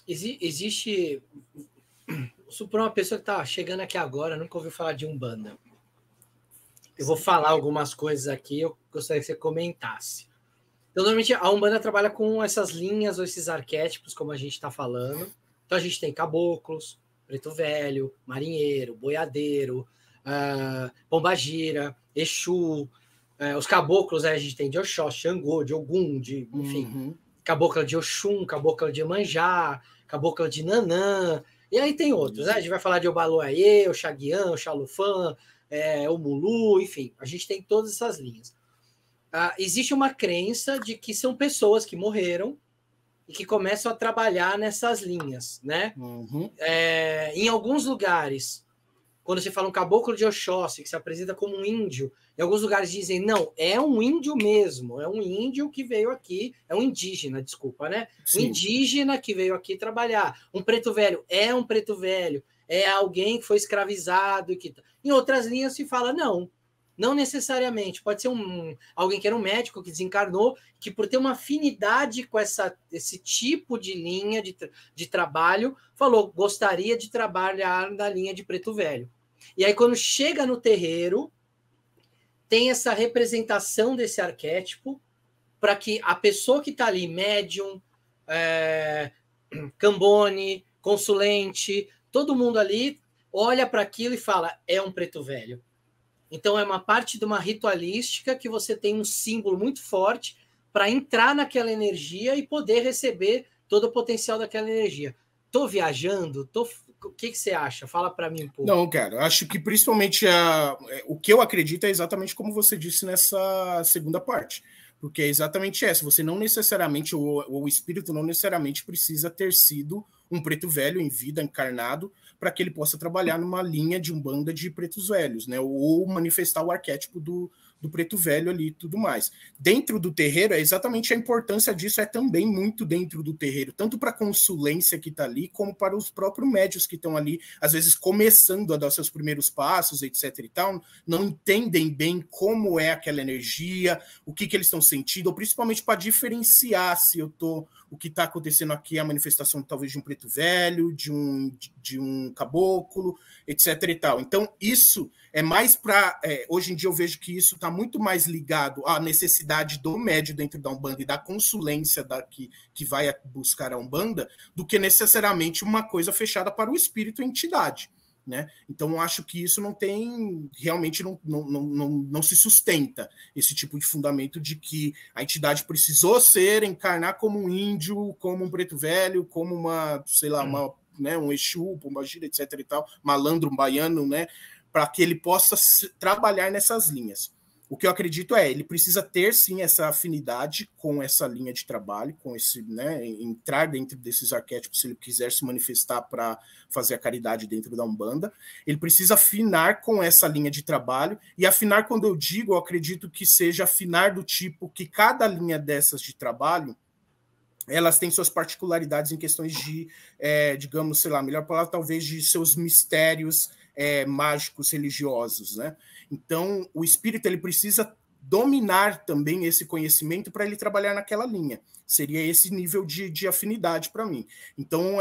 Existe... Para uma pessoa que está chegando aqui agora, nunca ouviu falar de Umbanda. Eu vou falar algumas coisas aqui, eu gostaria que você comentasse. Então, normalmente, a Umbanda trabalha com essas linhas ou esses arquétipos, como a gente está falando. Então, a gente tem caboclos, preto velho, marinheiro, boiadeiro, pombagira, Exu. Os caboclos, a gente tem de Oxóssi, Xangô, de Ogum, enfim, cabocla de Oxum, cabocla de Iemanjá, cabocla de Nanã. E aí tem outros, né? A gente vai falar de Obaloaiê, o Xaguiã, o Xalufã, o Mulu, enfim, a gente tem todas essas linhas. Existe uma crença de que são pessoas que morreram e que começam a trabalhar nessas linhas, né? Em alguns lugares, quando você fala um caboclo de Oxóssi, que se apresenta como um índio, em alguns lugares dizem, não, é um índio mesmo, é um índio que veio aqui, é um indígena, desculpa, né? Sim. Um indígena que veio aqui trabalhar. Um preto velho é um preto velho, é alguém que foi escravizado. Em outras linhas se fala, não necessariamente. Pode ser alguém que era um médico que desencarnou, que por ter uma afinidade com esse tipo de linha de trabalho, falou, gostaria de trabalhar na linha de preto velho. E aí, quando chega no terreiro, tem essa representação desse arquétipo para que a pessoa que está ali, médium, cambone, consulente, todo mundo ali olha para aquilo e fala, é um preto velho. Então, é uma parte de uma ritualística que você tem um símbolo muito forte para entrar naquela energia e poder receber todo o potencial daquela energia. Estou viajando? O que você acha? Fala para mim um pouco. Não, cara, acho que principalmente o que eu acredito é exatamente como você disse nessa segunda parte. Porque é exatamente essa. Você não necessariamente, o espírito não necessariamente precisa ter sido um preto velho em vida, encarnado, para que ele possa trabalhar numa linha de Umbanda de pretos velhos, né? Ou manifestar o arquétipo do preto velho ali e tudo mais. Dentro do terreiro, é exatamente a importância disso, é também muito dentro do terreiro, tanto para a consulência que está ali, como para os próprios médios que estão ali, às vezes começando a dar seus primeiros passos, etc e tal, não entendem bem como é aquela energia, o que eles estão sentindo, ou principalmente para diferenciar se o que está acontecendo aqui é a manifestação talvez de um preto velho, de um caboclo, etc e tal. Então, isso é mais para... hoje em dia eu vejo que isso está muito mais ligado à necessidade do médio dentro da Umbanda e da consulência que vai buscar a Umbanda, do que necessariamente uma coisa fechada para o espírito e entidade. Né? Então, eu acho que isso não tem, realmente não se sustenta, esse tipo de fundamento de que a entidade precisou encarnar como um índio, como um preto velho, como uma, sei lá, um Exu, pombagira, etc e tal, malandro, um baiano, né? Para que ele possa trabalhar nessas linhas. O que eu acredito ele precisa ter, sim, essa afinidade com essa linha de trabalho, com esse, né, entrar dentro desses arquétipos, se ele quiser se manifestar para fazer a caridade dentro da Umbanda. Ele precisa afinar com essa linha de trabalho, e afinar, quando eu digo, eu acredito que seja afinar do tipo que cada linha dessas de trabalho, elas têm suas particularidades em questões de, digamos, sei lá, melhor palavra, talvez de seus mistérios mágicos religiosos, né? Então, o espírito ele precisa dominar também esse conhecimento para ele trabalhar naquela linha. Seria esse nível de afinidade para mim. Então,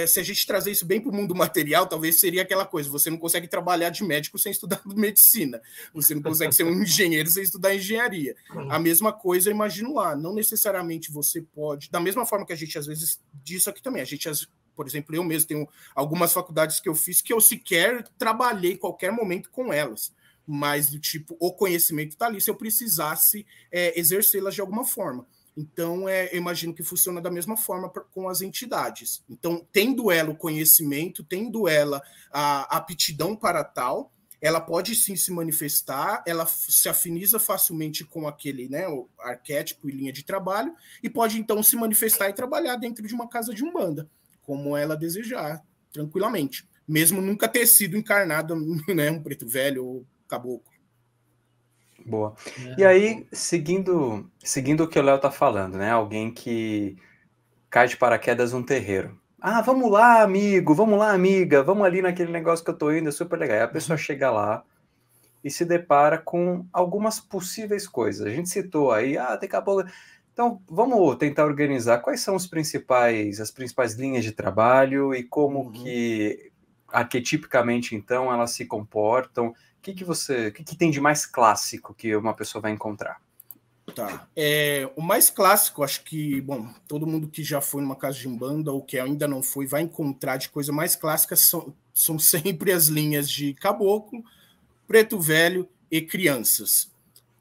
se a gente trazer isso bem para o mundo material, talvez seria aquela coisa, você não consegue trabalhar de médico sem estudar medicina, você não consegue ser um engenheiro sem estudar engenharia. A mesma coisa eu imagino lá, não necessariamente você pode, da mesma forma que a gente às vezes diz aqui também, a gente, por exemplo, eu mesmo tenho algumas faculdades que eu fiz que eu sequer trabalhei em qualquer momento com elas, mas do tipo, o conhecimento está ali, se eu precisasse exercê-las de alguma forma. Então, eu imagino que funciona da mesma forma com as entidades. Então, tendo ela o conhecimento, tendo ela a aptidão para tal, ela pode sim se manifestar, ela se afiniza facilmente com aquele, né, o arquétipo e linha de trabalho, e pode então se manifestar e trabalhar dentro de uma casa de Umbanda, como ela desejar, tranquilamente. Mesmo nunca ter sido encarnado, né, um preto velho ou caboclo. Boa. E aí, seguindo o que o Léo tá falando, né? Alguém que cai de paraquedas num terreiro. Ah, vamos lá, amigo, vamos lá, amiga, vamos ali naquele negócio que eu tô indo, é super legal. Aí a pessoa chega lá e se depara com algumas possíveis coisas. A gente citou aí, daqui a pouco Então, vamos tentar organizar quais são as principais linhas de trabalho e como que, arquetipicamente, então, elas se comportam. O que tem de mais clássico que uma pessoa vai encontrar? Tá. O mais clássico, acho que, bom, todo mundo que já foi numa casa de umbanda ou que ainda não foi, vai encontrar de coisa mais clássica, são sempre as linhas de caboclo, preto velho e crianças.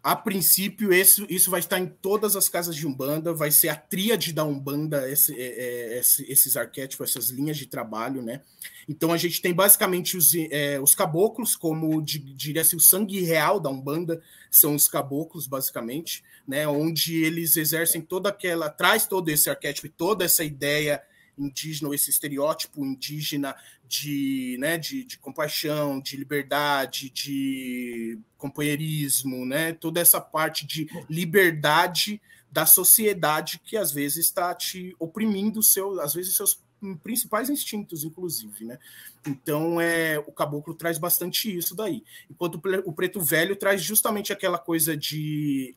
A princípio, isso vai estar em todas as casas de umbanda, vai ser a tríade da umbanda, esses arquétipos, essas linhas de trabalho, né? Então, a gente tem basicamente os caboclos, como diria assim, o sangue real da umbanda são os caboclos, basicamente, né? Onde eles exercem traz todo esse arquétipo e toda essa ideia indígena, esse estereótipo indígena de compaixão, de liberdade, de companheirismo, né? Toda essa parte de liberdade da sociedade que às vezes está te oprimindo às vezes seus principais instintos, inclusive, né? Então, o caboclo traz bastante isso daí. Enquanto o preto velho traz justamente aquela coisa de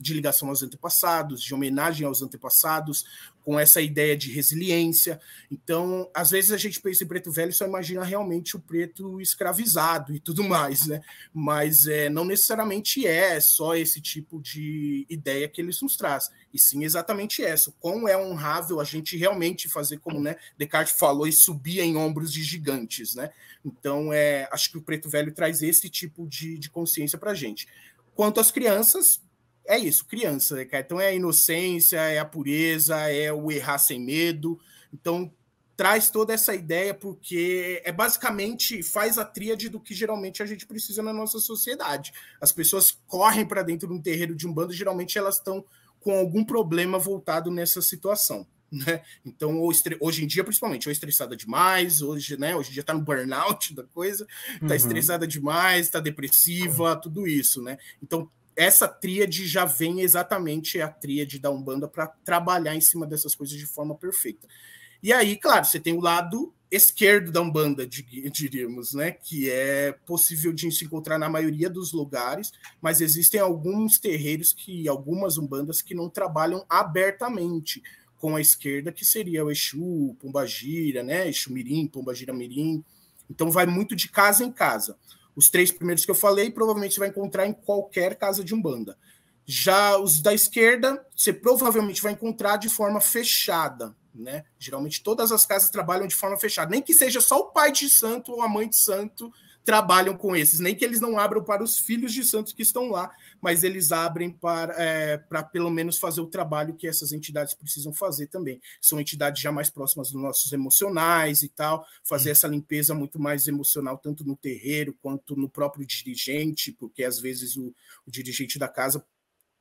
ligação aos antepassados, de homenagem aos antepassados, com essa ideia de resiliência. Então, às vezes a gente pensa em preto velho e só imagina realmente o preto escravizado e tudo mais, né? Mas não necessariamente é só esse tipo de ideia que eles nos traz. E sim, exatamente essa. Como é honrável a gente realmente fazer como, né, Descartes falou, e subir em ombros de gigantes, né? Então, acho que o preto velho traz esse tipo de consciência para a gente. Quanto às crianças, é isso, criança, né, cara? Então é a inocência, é a pureza, é o errar sem medo. Então traz toda essa ideia, porque basicamente faz a tríade do que geralmente a gente precisa na nossa sociedade. As pessoas correm para dentro de um terreiro de umbanda, geralmente elas estão com algum problema voltado nessa situação. Né? Então, hoje em dia, principalmente, ou estressada demais, hoje em dia está no burnout da coisa, está estressada demais, está depressiva, tudo isso, né? Então, essa tríade já vem exatamente a tríade da Umbanda para trabalhar em cima dessas coisas de forma perfeita. E aí, claro, você tem o lado esquerdo da Umbanda, diríamos, né? Que é possível de se encontrar na maioria dos lugares, mas existem alguns terreiros, algumas Umbandas que não trabalham abertamente com a esquerda, que seria o Exu, Pombagira, né? Exu Mirim, Pombagira Mirim. Então vai muito de casa em casa. Os 3 primeiros que eu falei, provavelmente você vai encontrar em qualquer casa de Umbanda. Já os da esquerda, você provavelmente vai encontrar de forma fechada, né? Geralmente todas as casas trabalham de forma fechada, nem que seja só o pai de santo ou a mãe de santo trabalham com esses, nem que eles não abram para os filhos de santos que estão lá, mas eles abrem para pelo menos fazer o trabalho que essas entidades precisam fazer também. São entidades já mais próximas dos nossos emocionais e tal, fazer essa limpeza muito mais emocional, tanto no terreiro quanto no próprio dirigente, porque às vezes o dirigente da casa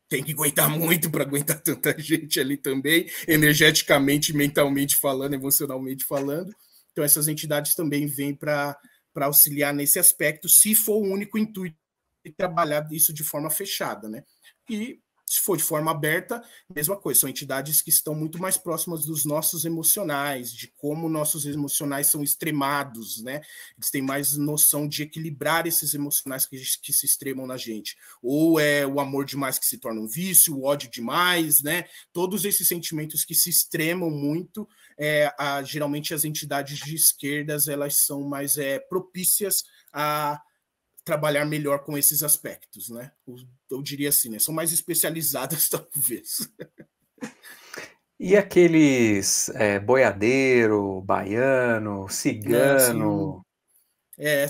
tem que aguentar muito para aguentar tanta gente ali também, energeticamente, mentalmente falando, emocionalmente falando. Então, essas entidades também vêm para auxiliar nesse aspecto, se for o único intuito de trabalhar isso de forma fechada, né? E se for de forma aberta, mesma coisa, são entidades que estão muito mais próximas dos nossos emocionais, de como nossos emocionais são extremados, né? Eles têm mais noção de equilibrar esses emocionais que se extremam na gente. Ou é o amor demais que se torna um vício, o ódio demais, né? Todos esses sentimentos que se extremam muito, geralmente as entidades de esquerdas, elas são mais propícias a trabalhar melhor com esses aspectos, né? Eu diria assim, né? São mais especializadas, talvez. E aqueles boiadeiro, baiano, cigano?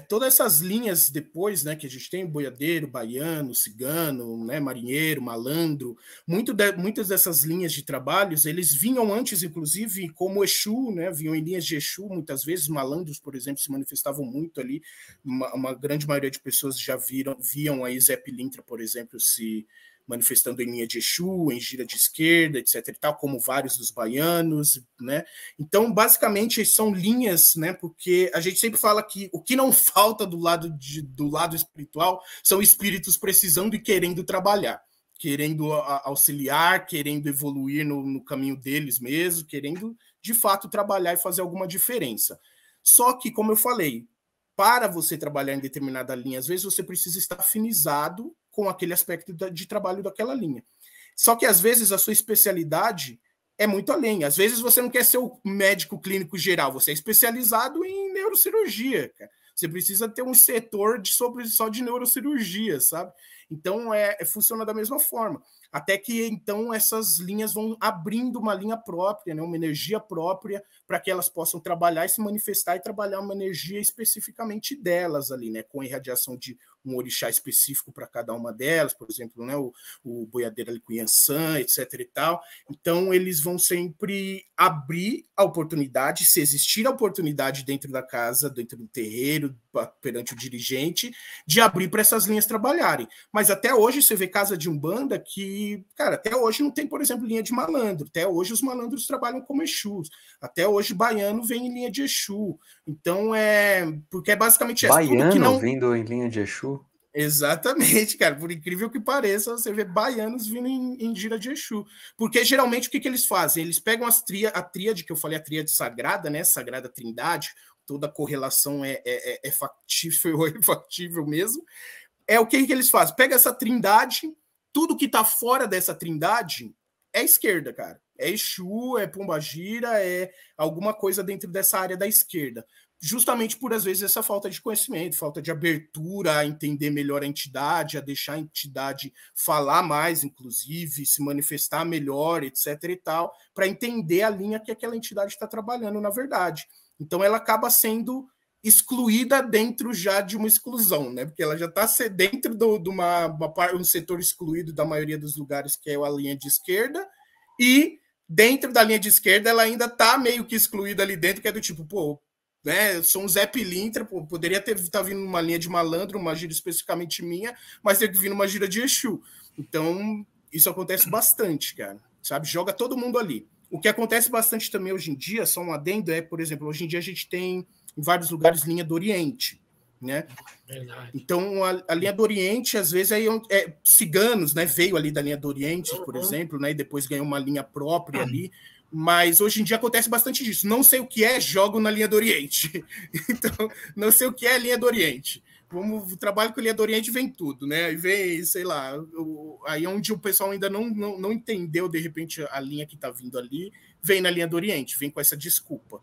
Todas essas linhas depois, né, que a gente tem, boiadeiro, baiano, cigano, né, marinheiro, malandro, muitas dessas linhas de trabalhos, eles vinham antes, inclusive, como Exu, né, vinham em linhas de Exu, muitas vezes, malandros, por exemplo, se manifestavam muito ali, uma grande maioria de pessoas já viam aí Zé Pilintra, por exemplo, se manifestando em linha de Exu, em gira de esquerda, etc. e tal, como vários dos baianos, né? Então, basicamente, são linhas, né? Porque a gente sempre fala que o que não falta do lado espiritual são espíritos precisando e querendo trabalhar, querendo auxiliar, querendo evoluir no caminho deles mesmo, querendo, de fato, trabalhar e fazer alguma diferença. Só que, como eu falei, para você trabalhar em determinada linha, às vezes você precisa estar afinizado com aquele aspecto de trabalho daquela linha. Só que às vezes a sua especialidade é muito além. Às vezes você não quer ser o médico clínico geral, você é especializado em neurocirurgia, cara. Você precisa ter um setor só de neurocirurgia, sabe? Então, funciona da mesma forma. Até que, então, essas linhas vão abrindo uma linha própria, né? Uma energia própria, para que elas possam trabalhar e se manifestar e trabalhar uma energia especificamente delas ali, né? Com a irradiação de um orixá específico para cada uma delas, por exemplo, né? O boiadeiro ali com Yansan, etc. e tal. Então, eles vão sempre abrir a oportunidade, se existir a oportunidade dentro da casa, dentro do terreiro, perante o dirigente, de abrir para essas linhas trabalharem. Mas até hoje você vê casa de Umbanda que, cara, até hoje não tem, por exemplo, linha de malandro. Até hoje os malandros trabalham como Exus. Até hoje baiano vem em linha de Exu. Então porque é basicamente baiano tudo que não vindo em linha de Exu. Exatamente, cara. Por incrível que pareça, você vê baianos vindo em gira de Exu. Porque geralmente o que eles fazem? Eles pegam a tríade que eu falei, a tríade sagrada, né? Sagrada Trindade, toda correlação é factível mesmo. É o que eles fazem? Pega essa trindade, tudo que está fora dessa trindade é esquerda, cara. É Exu, é Pombagira, é alguma coisa dentro dessa área da esquerda. Justamente por, às vezes, essa falta de conhecimento, falta de abertura a entender melhor a entidade, a deixar a entidade falar mais, inclusive, se manifestar melhor, etc. e tal, para entender a linha que aquela entidade está trabalhando, na verdade. Então, ela acaba sendo excluída dentro já de uma exclusão, né? Porque ela já está dentro de um setor excluído da maioria dos lugares, que é a linha de esquerda, e dentro da linha de esquerda ela ainda está meio que excluída ali dentro, que é do tipo, pô, né? Eu sou um Zé Pilintra, pô, poderia estar vindo uma linha de malandro, uma gira especificamente minha, mas ter que vir numa gira de Exu. Então, isso acontece bastante, cara, sabe? Joga todo mundo ali. O que acontece bastante também hoje em dia, só um adendo, por exemplo, hoje em dia a gente tem em vários lugares linha do Oriente, né? Verdade. Então, a linha do Oriente, às vezes, ciganos, né? Veio ali da linha do Oriente, por exemplo, né? E depois ganhou uma linha própria ali. Mas hoje em dia acontece bastante disso. Não sei o que jogo na linha do Oriente. Então, não sei o que é a linha do Oriente. Trabalho com a linha do Oriente, vem tudo, né? Aí vem, sei lá, aí onde o pessoal ainda não entendeu, de repente, a linha que está vindo ali, vem na linha do Oriente, vem com essa desculpa.